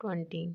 20।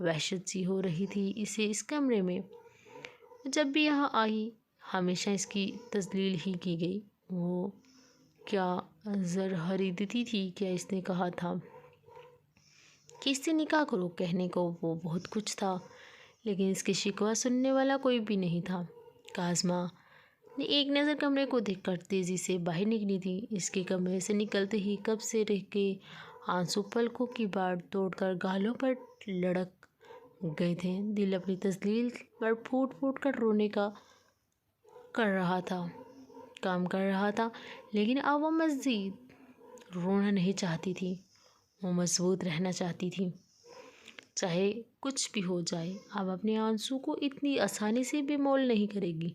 وحشت سی ہو رہی تھی اسے اس کمرے میں۔ جب بھی یہاں آئی ہمیشہ اس کی تذلیل ہی کی گئی۔ وہ کیا زر خریدتی تھی، کیا اس نے کہا تھا کہ اس سے نکاح کرو؟ کہنے کو وہ بہت کچھ تھا، لیکن اس کے شکوہ سننے والا کوئی بھی نہیں تھا۔ کاظمہ نے ایک نظر کمرے کو دیکھ کر تیزی سے باہر نکلی تھی۔ اس کے کمرے سے نکلتے ہی کب سے رہ کے آنسو پلکوں کی باڑ توڑ کر گالوں پر لڑک گئے تھے۔ دل اپنی تذلیل پر پھوٹ پھوٹ کر رونے کا کام کر رہا تھا، لیکن اب وہ مزید رونا نہیں چاہتی تھی۔ وہ مضبوط رہنا چاہتی تھی، چاہے کچھ بھی ہو جائے۔ اب اپنے آنسو کو اتنی آسانی سے بے مول نہیں کرے گی۔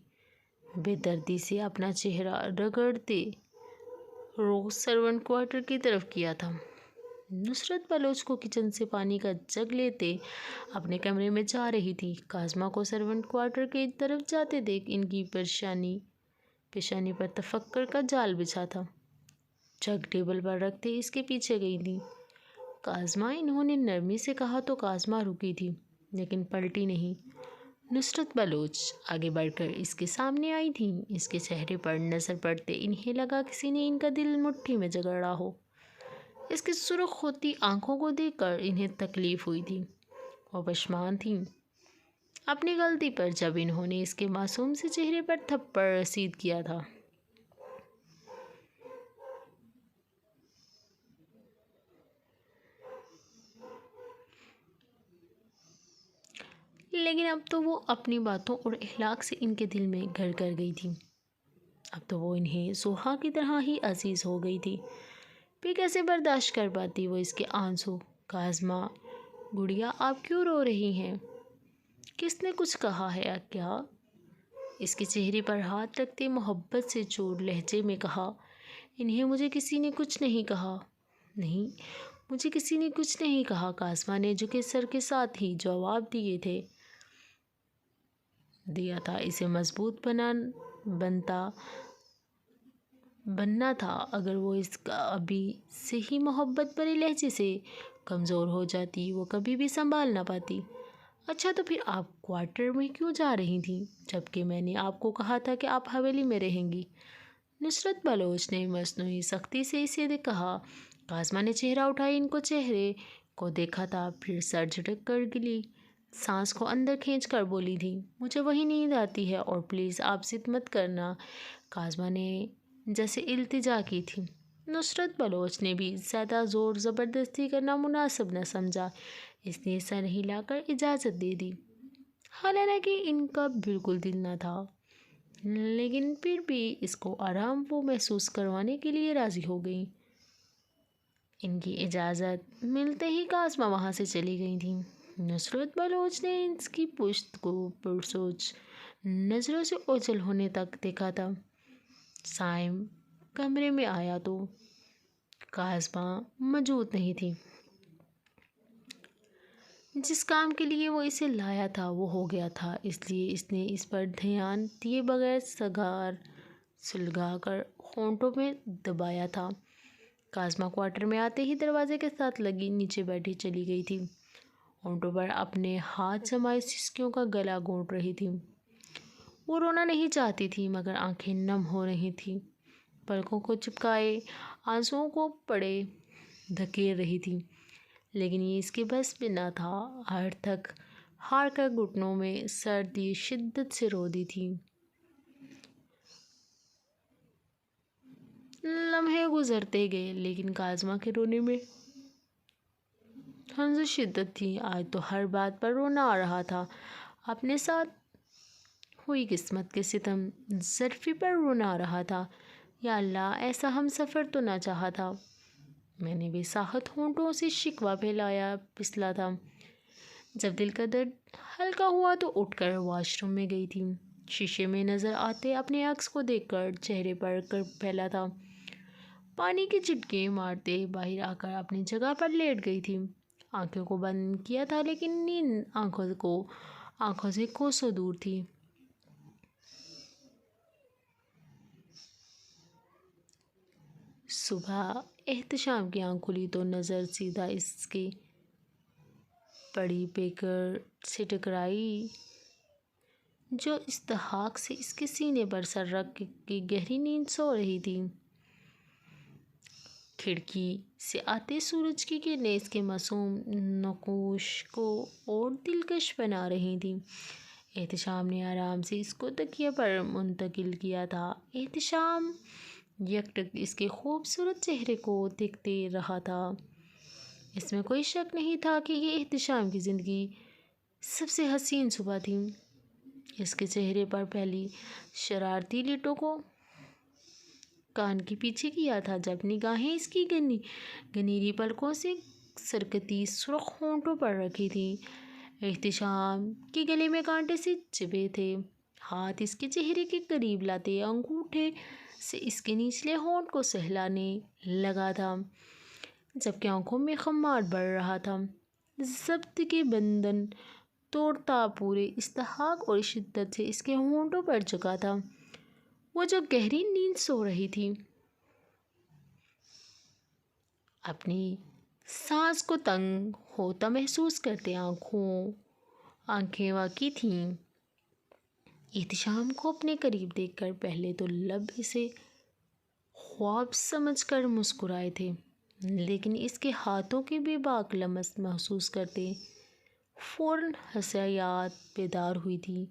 بے دردی سے اپنا چہرہ رگڑتے رخ سرونٹ کوارٹر کی طرف کیا تھا۔ نصرت بلوچ کو کچن سے پانی کا جگ لیتے اپنے کمرے میں جا رہی تھی۔ کاظمہ کو سرونٹ کوارٹر کی طرف جاتے دیکھ ان کی پیشانی پر تفکر کا جال بچھا تھا۔ جگ ٹیبل پر رکھتے اس کے پیچھے گئی تھی۔ کاظمہ، انہوں نے نرمی سے کہا تو کاظمہ رکی تھی، لیکن پلٹی نہیں۔ نصرت بلوچ آگے بڑھ کر اس کے سامنے آئی تھی۔ اس کے چہرے پر نظر پڑتے انہیں لگا کسی نے ان کا دل مٹھی میں جگڑا ہو۔ اس کی سرخ ہوتی آنکھوں کو دیکھ کر انہیں تکلیف ہوئی تھی۔ وہ پشیمان تھیں اپنی غلطی پر جب انہوں نے اس کے معصوم سے چہرے پر تھپڑ رسید کیا تھا۔ لیکن اب تو وہ اپنی باتوں اور اخلاق سے ان کے دل میں گھر کر گئی تھی۔ اب تو وہ انہیں سوہا کی طرح ہی عزیز ہو گئی تھی۔ پھر کیسے برداشت کر پاتی وہ اس کے آنسو؟ کاظمہ گڑیا، آپ کیوں رو رہی ہیں؟ کس نے کچھ کہا ہے کیا؟ اس کے چہرے پر ہاتھ رکھتے محبت سے چور لہجے میں کہا۔ انہیں مجھے کسی نے کچھ نہیں کہا۔ نہیں، مجھے کسی نے کچھ نہیں کہا، کاظمہ نے جھکے سر کے ساتھ ہی جواب دیا تھا۔ اسے مضبوط بننا تھا۔ اگر وہ اس کا ابھی سے ہی محبت بھرے لہجے سے کمزور ہو جاتی، وہ کبھی بھی سنبھال نہ پاتی۔ اچھا، تو پھر آپ کوارٹر میں کیوں جا رہی تھیں، جبکہ میں نے آپ کو کہا تھا کہ آپ حویلی میں رہیں گی؟ نصرت بلوچ نے مصنوعی سختی سے اسے کہا۔ کاظمہ نے چہرہ اٹھائے ان کو چہرے کو دیکھا تھا، پھر سر جھٹک کر گلی سانس کو اندر کھینچ کر بولی تھی، مجھے وہی نیند آتی ہے، اور پلیز آپ ضد مت کرنا۔ کاظمہ نے جیسے التجا کی تھی۔ نصرت بلوچ نے بھی زیادہ زور زبردستی کرنا مناسب نہ سمجھا، اس نے سر ہلا کر اجازت دے دی۔ حالانکہ ان کا بالکل دل نہ تھا، لیکن پھر بھی اس کو آرام وہ محسوس کروانے کے لیے راضی ہو گئی۔ ان کی اجازت ملتے ہی کاظمہ وہاں سے چلی گئی تھی۔ نصرت بلوچ نے اس کی پشت کو پرسوچ نظروں سے اوجھل ہونے تک دیکھا تھا۔ سائم کمرے میں آیا تو کاظمہ موجود نہیں تھی۔ جس کام کے لیے وہ اسے لایا تھا وہ ہو گیا تھا، اس لیے اس نے اس پر دھیان دیے بغیر سگار سلگا کر ہونٹوں میں دبایا تھا۔ کاظمہ کوارٹر میں آتے ہی دروازے کے ساتھ لگی نیچے بیٹھی چلی گئی تھی۔ ہونٹوں پر اپنے ہاتھ جمائے سسکیوں کا گلا گھونٹ رہی تھی۔ وہ رونا نہیں چاہتی تھی، مگر آنکھیں نم ہو رہی تھیں، پلکوں کو چپکائے آنسوؤں کو پڑے دھکیل رہی تھی، لیکن یہ اس کے بس میں نہ تھا۔ ہار کر گھٹنوں میں سردی شدت سے رو دی تھی۔ لمحے گزرتے گئے، لیکن کاظمہ کے رونے میں ہنوز شدت تھی۔ آج تو ہر بات پر رونا آ رہا تھا۔ اپنے ساتھ ہوئی قسمت کے ستم ظرفی پر رونا آ رہا تھا۔ یا اللہ، ایسا ہم سفر تو نہ چاہا تھا۔ میں نے بے ساخت ہونٹوں سے شکوہ پسلا تھا۔ جب دل کا درد ہلکا ہوا تو اٹھ کر واش روم میں گئی تھی۔ شیشے میں نظر آتے اپنے عکس کو دیکھ کر چہرے پر کرب پھیلا تھا۔ پانی کی چٹکیں مارتے باہر آ کر اپنی جگہ پر لیٹ گئی تھی۔ آنکھوں کو بند کیا تھا، لیکن نیند آنکھوں سے کوسوں دور تھی۔ صبح احتشام کی آنکھ کھلی تو نظر سیدھا اس کے پڑی پیکر سے ٹکرائی جو اضطحاق سے اس کے سینے پر سر رکھ کے گہری نیند سو رہی تھی۔ کھڑکی سے آتے سورج کی کرنیں اس کے معصوم نقوش کو اور دلکش بنا رہی تھیں۔ احتشام نے آرام سے اس کو تکیے پر منتقل کیا تھا۔ احتشام یکٹک اس کے خوبصورت چہرے کو دیکھتے رہا تھا۔ اس میں کوئی شک نہیں تھا کہ یہ احتشام کی زندگی سب سے حسین صبح تھی۔ اس کے چہرے پر پہلی شرارتی لٹوں کو کان کے پیچھے کیا تھا جب نگاہیں اس کی گنیری پلکوں سے سرکتی سرخ ہونٹوں پر رکھی تھی۔ احتشام کے گلے میں کانٹے سے چبھے تھے۔ ہاتھ اس کے چہرے کے قریب لاتے انگوٹھے سے اس کے نچلے ہونٹ کو سہلانے لگا تھا جبکہ آنکھوں میں خمار بڑھ رہا تھا۔ ضبط کے بندھن توڑتا پورے استحقاق اور شدت سے اس کے ہونٹوں پر جھکا تھا۔ وہ جو گہری نیند سو رہی تھی، اپنی سانس کو تنگ ہوتا محسوس کرتے آنکھیں واقعی تھیں۔ احتشام کو اپنے قریب دیکھ کر پہلے تو لب اسے خواب سمجھ کر مسکرائے تھے، لیکن اس کے ہاتھوں کے بے باک لمس محسوس کرتے فوراً حسیات بیدار ہوئی تھی۔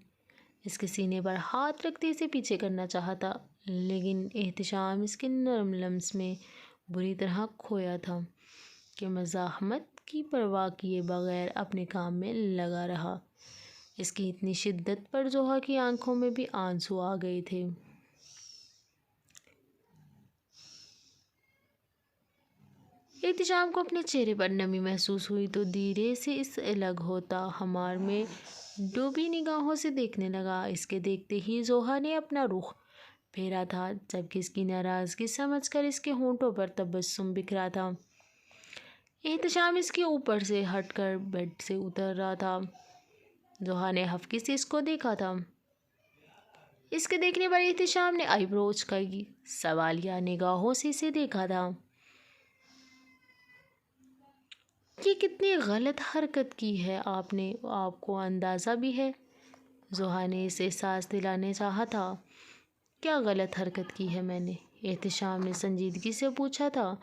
اس کے سینے پر ہاتھ رکھتے اسے پیچھے کرنا چاہا تھا، لیکن احتشام اس کے نرم لمس میں بری طرح کھویا تھا کہ مزاحمت کی پرواہ کیے بغیر اپنے کام میں لگا رہا۔ اس کی اتنی شدت پر زوہا کی آنکھوں میں بھی آنسو آ گئے تھے۔ احتشام کو اپنے چہرے پر نمی محسوس ہوئی تو دھیرے سے اس الگ ہوتا خمار میں ڈوبی نگاہوں سے دیکھنے لگا۔ اس کے دیکھتے ہی زوہا نے اپنا رخ پھیرا تھا جبکہ اس کی ناراضگی سمجھ کر اس کے ہونٹوں پر تبسم بکھرا تھا۔ احتشام اس کے اوپر سے ہٹ کر بیڈ سے اتر رہا تھا۔ زوہا نے ہفکے سے اس کو دیکھا تھا۔ اس کے دیکھنے پر احتشام نے آئی برو اچکائی، سوالیہ نگاہوں سے اسے دیکھا تھا۔ یہ کتنی غلط حرکت کی ہے آپ کو اندازہ بھی ہے؟ زوہا نے اسے احساس دلانا چاہا تھا۔ کیا غلط حرکت کی ہے میں نے؟ احتشام نے سنجیدگی سے پوچھا تھا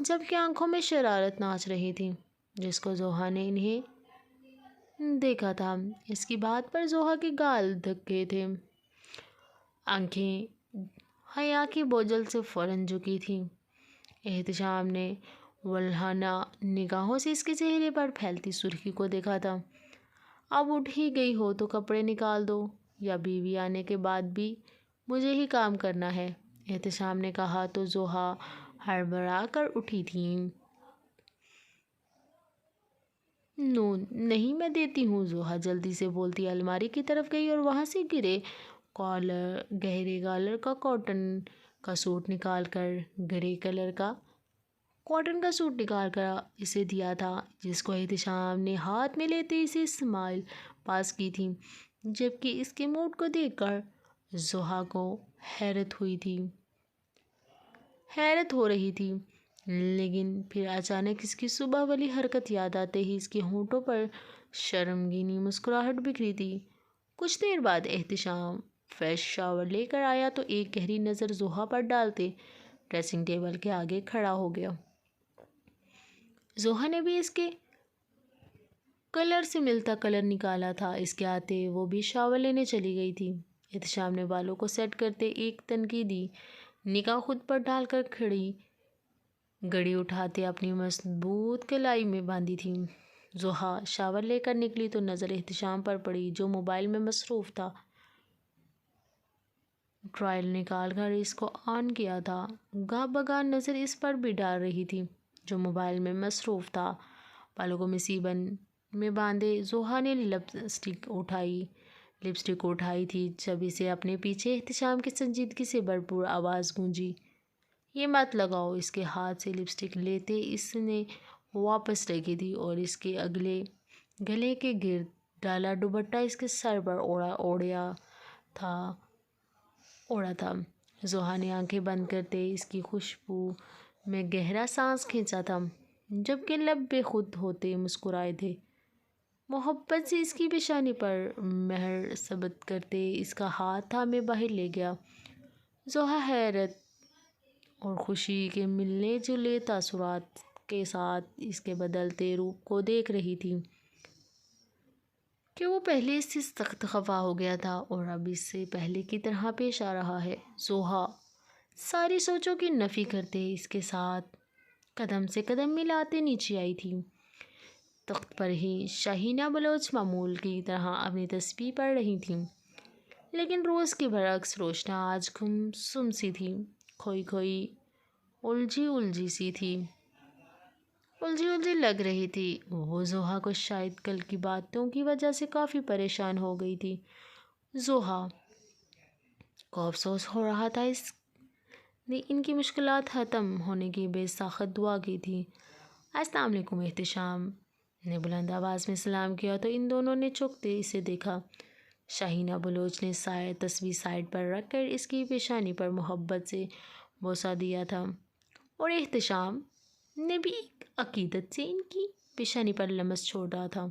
جبکہ آنکھوں میں شرارت ناچ رہی تھی۔ جس کو زوہا نے انہیں دیکھا تھا اس کی بات پر زوہا کے گال دھک گئے تھے۔ آنکھیں حیا کے بوجھل سے فوراً جھکی تھیں۔ احتشام نے ولہانہ نگاہوں سے اس کے چہرے پر پھیلتی سرخی کو دیکھا تھا۔ اب اٹھ ہی گئی ہو تو کپڑے نکال دو، یا بیوی آنے کے بعد بھی مجھے ہی کام کرنا ہے؟ احتشام نے کہا تو زوہا ہڑبڑا کر اٹھی تھی۔ نہیں میں دیتی ہوں، زوہا جلدی سے بولتی الماری کی طرف گئی اور وہاں سے گہرے کالر کا کاٹن کا سوٹ نکال کر اسے دیا تھا، جس کو احتشام نے ہاتھ میں لیتے اسے اسمائل پاس کی تھی، جبکہ اس کے موڈ کو دیکھ کر زوہا کو حیرت ہو رہی تھی، لیکن پھر اچانک اس کی صبح والی حرکت یاد آتے ہی اس کے ہونٹوں پر شرمگینی مسکراہٹ بکھری تھی۔ کچھ دیر بعد احتشام فریش شاور لے کر آیا تو ایک گہری نظر زوہا پر ڈالتے ڈریسنگ ٹیبل کے آگے کھڑا ہو گیا۔ زوہا نے بھی اس کے کلر سے ملتا کلر نکالا تھا۔ اس کے آتے وہ بھی شاور لینے چلی گئی تھی۔ احتشام نے بالوں کو سیٹ کرتے ایک تنقیدی نگاہ خود پر ڈال کر گھڑی اٹھاتے اپنی مضبوط کلائی میں باندھی تھی۔ زوہا شاور لے کر نکلی تو نظر احتشام پر پڑی جو موبائل میں مصروف تھا۔ ٹرائل نکال کر اس کو آن کیا تھا۔ گاہ بگاہ نظر اس پر بھی ڈال رہی تھی جو موبائل میں مصروف تھا۔ بالوں کو مسی بن میں باندھے زوہا نے لپسٹک اٹھائی تھی جب اسے اپنے پیچھے احتشام کی سنجیدگی سے بھرپور آواز گونجی، یہ مت لگاؤ۔ اس کے ہاتھ سے لپسٹک لیتے اس نے واپس رکھی تھی اور اس کے گلے کے گرد ڈالا دوپٹہ اس کے سر پر اوڑھا تھا۔ زوہا نے آنکھیں بند کرتے اس کی خوشبو میں گہرا سانس کھینچا تھا، جبکہ لب بے خود ہوتے مسکرائے تھے۔ محبت سے اس کی پیشانی پر مہر ثبت کرتے اس کا ہاتھ تھامے باہر لے گیا۔ زوہا حیرت اور خوشی کے ملنے جلے تاثرات کے ساتھ اس کے بدلتے روپ کو دیکھ رہی تھی کہ وہ پہلے اس سے سخت خفا ہو گیا تھا اور اب اس سے پہلے کی طرح پیش آ رہا ہے۔ زوہا ساری سوچوں کی نفی کرتے اس کے ساتھ قدم سے قدم ملاتے نیچے آئی تھی۔ تخت پر ہی شاہینہ بلوچ معمول کی طرح اپنی تسبیح پڑھ رہی تھیں، لیکن روز کے برعکس روشنا آج گمسم سی تھی، کھوئی کھوئی الجھی سی تھی، الجھی لگ رہی تھی۔ وہ زوہا کو شاید کل کی باتوں کی وجہ سے کافی پریشان ہو گئی تھی۔ زوہا کو افسوس ہو رہا تھا، اس نے ان کی مشکلات ختم ہونے کی بے ساخت دعا کی تھی۔ السلام علیکم۔ احتشام نے بلند آواز میں سلام کیا تو ان دونوں نے چونکتے اسے دیکھا۔ شاہینہ بلوچ نے تسبیح سائڈ پر رکھ کر اس کی پیشانی پر محبت سے بوسہ دیا تھا اور احتشام نے بھی ایک عقیدت سے ان کی پیشانی پر لمس چھوڑا تھا۔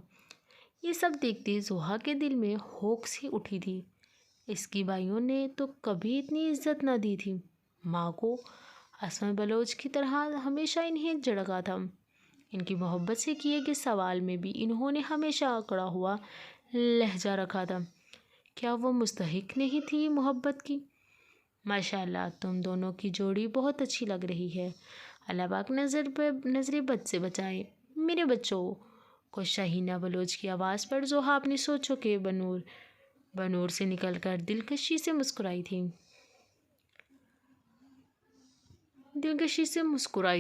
یہ سب دیکھتے زوہا کے دل میں ہوک سی اٹھی تھی۔ اس کی بھائیوں نے تو کبھی اتنی عزت نہ دی تھی۔ ماں کو اسما بلوچ کی طرح ہمیشہ انہیں جھڑکا تھا۔ ان کی محبت سے کیے گئے سوال میں بھی انہوں نے ہمیشہ اکڑا ہوا لہجہ رکھا تھا۔ کیا وہ مستحق نہیں تھی محبت کی؟ ماشاءاللہ، تم دونوں کی جوڑی بہت اچھی لگ رہی ہے۔ اللہ پاک نظر بد سے بچائے میرے بچوں کو۔ شاہینہ بلوچ کی آواز پر زوہا اپنی سوچوں کے بنور سے نکل کر دلکشی سے مسکرائی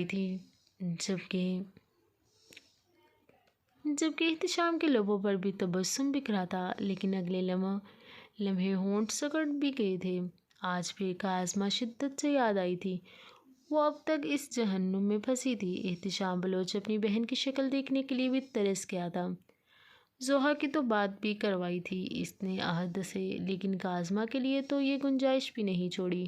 تھی، جبکہ احتشام کے لبوں پر بھی تبسم بکھرا تھا، لیکن اگلے لمحے ہونٹ سکڑ بھی گئے تھے۔ آج پھر کازمہ شدت سے یاد آئی تھی۔ وہ اب تک اس جہنم میں پھنسی تھی۔ احتشام بلوچ اپنی بہن کی شکل دیکھنے کے لیے بھی ترس گیا تھا۔ زوہا کی تو بات بھی کروائی تھی اس نے عہد سے، لیکن کازمہ کے لیے تو یہ گنجائش بھی نہیں چھوڑی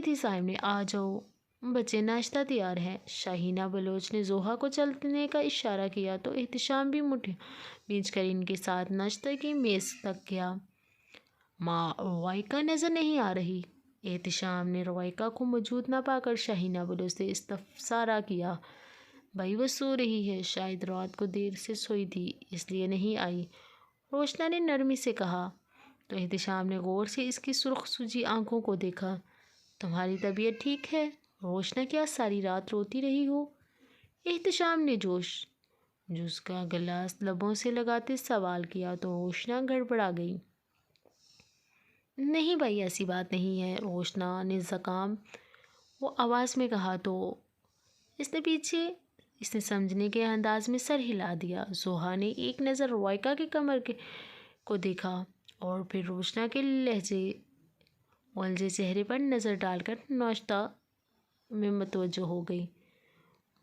تھی۔ صاحب نے آ جاؤ بچے، ناشتہ تیار ہے۔ شاہینہ بلوچ نے زوہا کو چلنے کا اشارہ کیا تو احتشام بھی مٹھیاں بھیج کر ان کے ساتھ ناشتہ کی میز تک گیا۔ ماں، روائکہ نظر نہیں آ رہی؟ احتشام نے روائکہ کو موجود نہ پا کر شاہینہ بلوچ سے استفسارہ کیا۔ بھائی، وہ سو رہی ہے، شاید رات کو دیر سے سوئی تھی اس لیے نہیں آئی، روشنا نے نرمی سے کہا تو احتشام نے غور سے اس کی سرخ سوجی آنکھوں کو دیکھا۔ تمہاری طبیعت ٹھیک ہے روشنا؟ کیا ساری رات روتی رہی ہو؟ احتشام نے جوس کا گلاس لبوں سے لگاتے سوال کیا تو روشنا گڑبڑا گئی۔ نہیں بھائی، ایسی بات نہیں ہے، روشنا نے زکام وہ آواز میں کہا تو اس نے سمجھنے کے انداز میں سر ہلا دیا۔ زوہا نے ایک نظر روائکہ کے کمر کو دیکھا اور پھر روشنا کے الجھے چہرے پر نظر ڈال کر ناشتہ میں متوجہ ہو گئی۔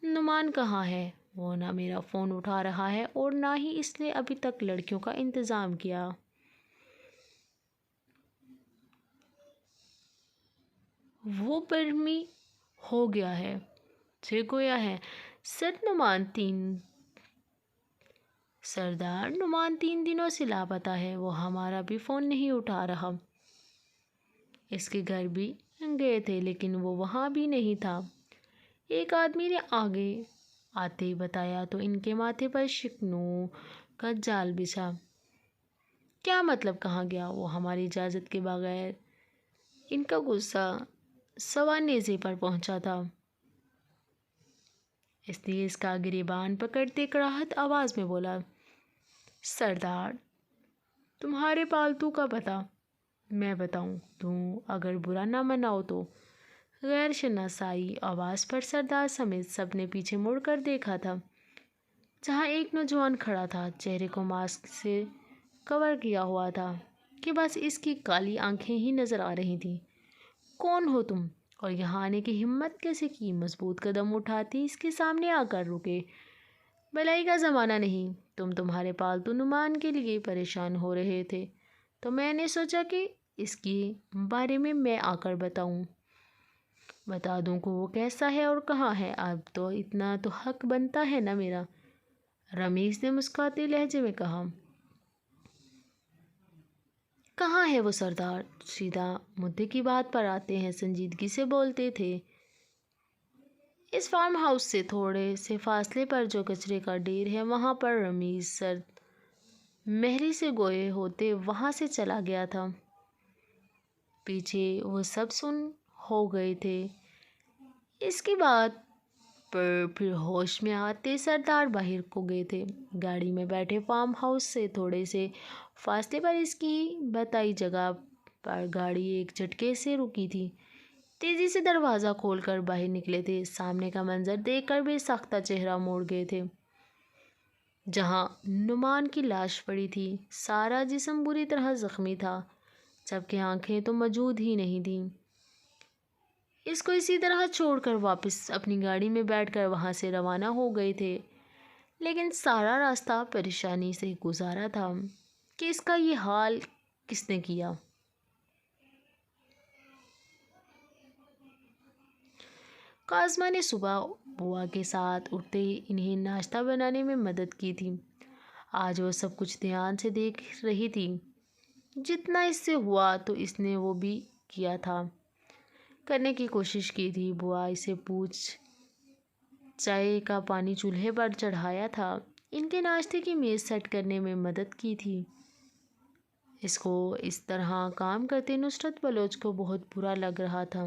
نعمان کہاں ہے؟ وہ نہ میرا فون اٹھا رہا ہے اور نہ ہی اس نے ابھی تک لڑکیوں کا انتظام کیا۔ وہ برہمی ہو گیا ہے، گویا ہے۔ سردار نعمان 3 دنوں سے لاپتہ ہے، وہ ہمارا بھی فون نہیں اٹھا رہا۔ اس کے گھر بھی گئے تھے لیکن وہ وہاں بھی نہیں تھا۔ ایک آدمی نے آگے آتے ہی بتایا تو ان کے ماتھے پر شکنوں کا جال بچھا۔ کیا مطلب کہاں گیا؟ وہ ہماری اجازت کے بغیر۔ ان کا غصہ سوا نیزے پر پہنچا تھا، اس لیے اس کا گریبان پکڑتے کڑاہٹ آواز میں بولا، سردار، تمہارے پالتو کا پتہ میں بتاؤں تو اگر برا نہ مناؤ تو؟ غیر شناسائی آواز پر سردار سمیت سب نے پیچھے مڑ کر دیکھا تھا، جہاں ایک نوجوان کھڑا تھا، چہرے کو ماسک سے کور کیا ہوا تھا کہ بس اس کی کالی آنکھیں ہی نظر آ رہی تھیں۔ کون ہو تم اور یہاں آنے کی ہمت کیسے کی؟ مضبوط قدم اٹھاتی اس کے سامنے آ کر رکے۔ بلائی کا زمانہ نہیں، تمہارے پالتو نعمان کے لیے پریشان ہو رہے تھے تو میں نے سوچا کہ اس کے بارے میں آ کر بتا دوں کہ وہ کیسا ہے اور کہاں ہے۔ اب تو اتنا تو حق بنتا ہے نا میرا۔ رمیز نے مسکراتے لہجے میں کہا۔ کہاں ہے وہ سردار؟ سیدھا مدعے کی بات پر آتے ہیں، سنجیدگی سے بولتے تھے۔ اس فارم ہاؤس سے تھوڑے سے فاصلے پر جو کچرے کا ڈھیر ہے وہاں پر رمیز سرد مہری سے گوئے ہوتے وہاں سے چلا گیا تھا۔ پیچھے وہ سب سن ہو گئے تھے۔ اس کی بات پر پھر ہوش میں آتے سردار باہر کو گئے تھے۔ گاڑی میں بیٹھے فارم ہاؤس سے تھوڑے سے فاصلے پر اس کی بتائی جگہ پر گاڑی ایک جھٹکے سے رکی تھی۔ تیزی سے دروازہ کھول کر باہر نکلے تھے۔ سامنے کا منظر دیکھ کر بے ساختہ چہرہ موڑ گئے تھے۔ جہاں نعمان کی لاش پڑی تھی سارا جسم بری طرح زخمی تھا، جبکہ آنکھیں تو موجود ہی نہیں تھیں۔ اس کو اسی طرح چھوڑ کر واپس اپنی گاڑی میں بیٹھ کر وہاں سے روانہ ہو گئے تھے، لیکن سارا راستہ پریشانی سے گزارا تھا کہ اس کا یہ حال کس نے کیا۔ کاظمہ نے صبح بوا کے ساتھ اٹھتے ہی انہیں ناشتہ بنانے میں مدد کی تھی۔ آج وہ سب کچھ دھیان سے دیکھ رہی تھی۔ جتنا اس سے ہوا تو اس نے وہ بھی کیا تھا، کرنے کی کوشش کی تھی۔ بوا اسے پوچھ چائے کا پانی چولہے پر چڑھایا تھا، ان کے ناشتے کی میز سیٹ کرنے میں مدد کی تھی۔ اس کو اس طرح کام کرتے نصرت بلوچ کو بہت برا لگ رہا تھا۔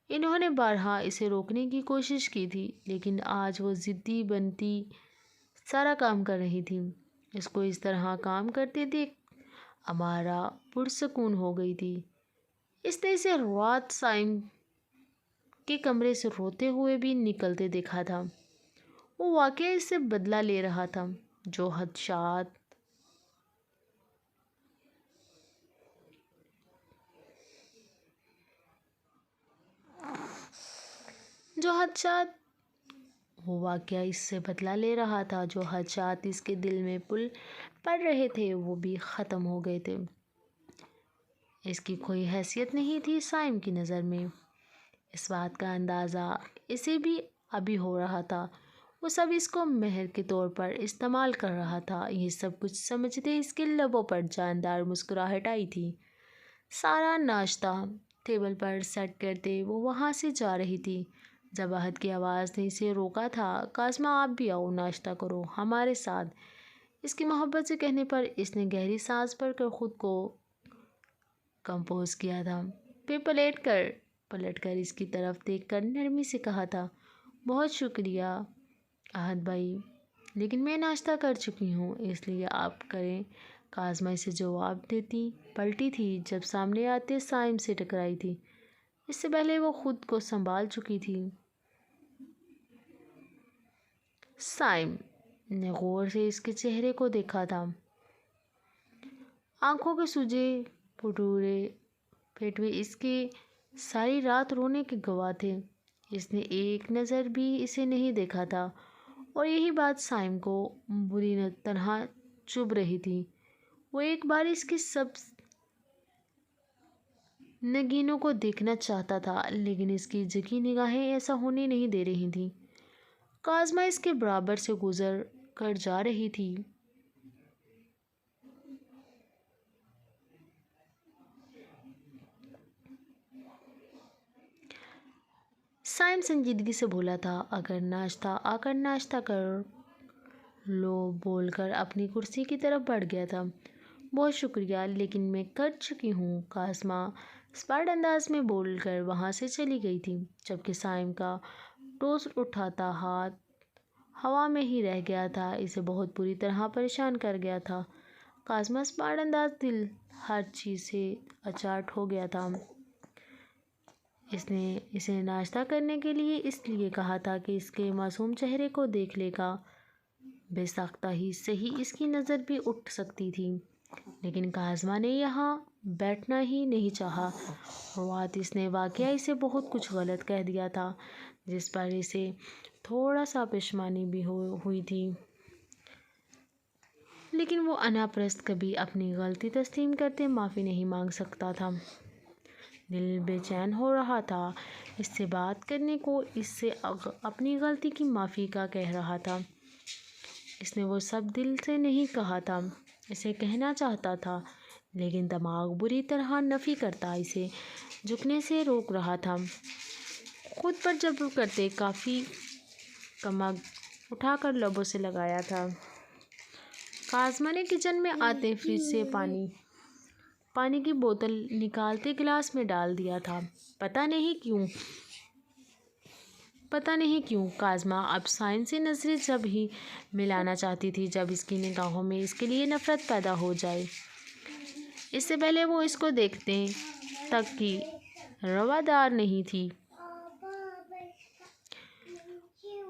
انہوں نے بارہا اسے روکنے کی کوشش کی تھی، لیکن آج وہ ضدی بنتی سارا کام کر رہی تھی۔ اس کو اس طرح کام کرتے دیکھ امارا پرسکون ہو گئی تھی۔ اس نے اسے رات سائم کے کمرے سے روتے ہوئے بھی نکلتے دیکھا تھا۔ وہ واقعہ اس سے بدلہ لے رہا تھا، جو خدشات اس کے دل میں پل پڑ رہے تھے وہ بھی ختم ہو گئے تھے۔ اس کی کوئی حیثیت نہیں تھی سائم کی نظر میں، اس بات کا اندازہ اسے بھی ابھی ہو رہا تھا۔ وہ سب اس کو مہر کے طور پر استعمال کر رہا تھا۔ یہ سب کچھ سمجھتے اس کے لبوں پر جاندار مسکراہٹ آئی تھی۔ سارا ناشتہ ٹیبل پر سیٹ کرتے وہ وہاں سے جا رہی تھی جب احد کی آواز نے اسے روکا تھا۔ کاظمہ آپ بھی آؤ، ناشتہ کرو ہمارے ساتھ۔ اس کی محبت سے کہنے پر اس نے گہری سانس بھر کر خود کو کمپوز کیا تھا، پھر پلٹ کر اس کی طرف دیکھ کر نرمی سے کہا تھا، بہت شکریہ احد بھائی، لیکن میں ناشتہ کر چکی ہوں، اس لیے آپ کریں۔ کاظمہ اسے جواب دیتی پلٹی تھی جب سامنے آتے سائم سے ٹکرائی تھی۔ اس سے پہلے وہ خود کو سنبھال چکی تھی۔ سائم نے غور سے اس کے چہرے کو دیکھا تھا۔ آنکھوں کے سوجے پیٹوے اس کے ساری رات رونے کے گواہ تھے۔ اس نے ایک نظر بھی اسے نہیں دیکھا تھا، اور یہی بات سائم کو بری طرح چبھ رہی تھی۔ وہ ایک بار اس کی سب نگینوں کو دیکھنا چاہتا تھا، لیکن اس کی جھکی نگاہیں ایسا ہونے نہیں دے رہی تھیں۔ کاظمہ اس کے برابر سے گزر کر جا رہی تھی۔ سائم سنجیدگی سے بولا تھا، آ کر ناشتہ کر لو بول کر اپنی کرسی کی طرف بڑھ گیا تھا۔ بہت شکریہ، لیکن میں کر چکی ہوں، کاظمہ اسپاٹ انداز میں بول کر وہاں سے چلی گئی تھی، جبکہ سائم کا ٹوسٹ اٹھاتا ہاتھ ہوا میں ہی رہ گیا تھا۔ اسے بہت بری طرح پریشان کر گیا تھا۔ کاظمہ اسپاٹ انداز دل ہر چیز سے اچاٹ ہو گیا تھا۔ اس نے اسے ناشتہ کرنے کے لیے اس لیے کہا تھا کہ اس کے معصوم چہرے کو دیکھ لے گا۔ بے ساختہ ہی صحیح اس کی نظر بھی اٹھ سکتی تھی، لیکن کاظمہ نے یہاں بیٹھنا ہی نہیں چاہا۔ رات اس نے واقعہ اسے بہت کچھ غلط کہہ دیا تھا، جس پر اسے تھوڑا سا پشیمانی بھی ہوئی تھی، لیکن وہ انا پرست کبھی اپنی غلطی تسلیم کرتے معافی نہیں مانگ سکتا تھا۔ دل بے چین ہو رہا تھا اس سے بات کرنے کو، اس سے اپنی غلطی کی معافی کا کہہ رہا تھا۔ اس نے وہ سب دل سے نہیں کہا تھا، اسے کہنا چاہتا تھا، لیکن دماغ بری طرح نفی کرتا اسے جھکنے سے روک رہا تھا۔ خود پر جبر کرتے کافی کا مگ اٹھا کر لبوں سے لگایا تھا۔ کاظمہ نے کچن میں آتے فریج سے پانی کی بوتل نکالتے گلاس میں ڈال دیا تھا۔ پتہ نہیں کیوں کاظمہ اب سائن سے نظریں جب ہی ملانا چاہتی تھی جب اس کی نگاہوں میں اس کے لیے نفرت پیدا ہو جائے۔ اس سے پہلے وہ اس کو دیکھنے تک کی روادار نہیں تھی۔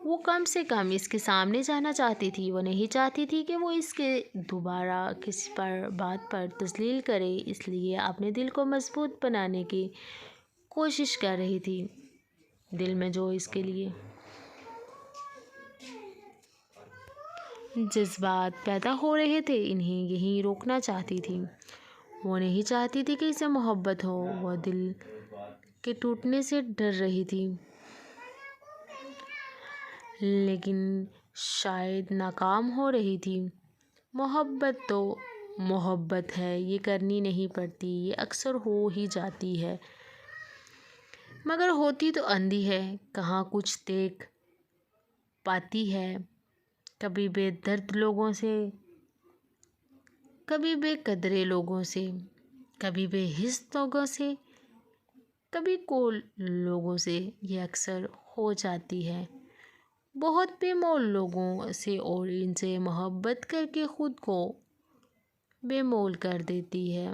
وہ کم سے کم اس کے سامنے جانا چاہتی تھی۔ وہ نہیں چاہتی تھی کہ وہ اس کے دوبارہ کسی بات پر تسلیل کرے، اس لیے اپنے دل کو مضبوط بنانے کی کوشش کر رہی تھی۔ دل میں جو اس کے لیے جذبات پیدا ہو رہے تھے انہیں یہیں روکنا چاہتی تھی۔ وہ نہیں چاہتی تھی کہ اسے محبت ہو۔ وہ دل کے ٹوٹنے سے ڈر رہی تھی، لیکن شاید ناکام ہو رہی تھی۔ محبت تو محبت ہے، یہ کرنی نہیں پڑتی، یہ اکثر ہو ہی جاتی ہے، مگر ہوتی تو اندھی ہے، کہاں کچھ دیکھ پاتی ہے۔ کبھی بے درد لوگوں سے، کبھی بے قدرے لوگوں سے، کبھی بے حس لوگوں سے، کبھی کول لوگوں سے، یہ اکثر ہو جاتی ہے، بہت بے مول لوگوں سے، اور ان سے محبت کر کے خود کو بے مول کر دیتی ہے۔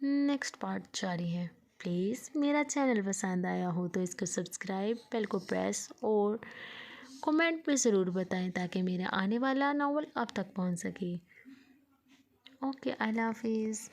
نیکسٹ پارٹ جاری ہے۔ پلیز میرا چینل پسند آیا ہو تو اس کو سبسکرائب، بیل کو پریس اور کمنٹ میں ضرور بتائیں تاکہ میرا آنے والا ناول آپ تک پہنچ سکے۔ اوکے، اللہ حافظ۔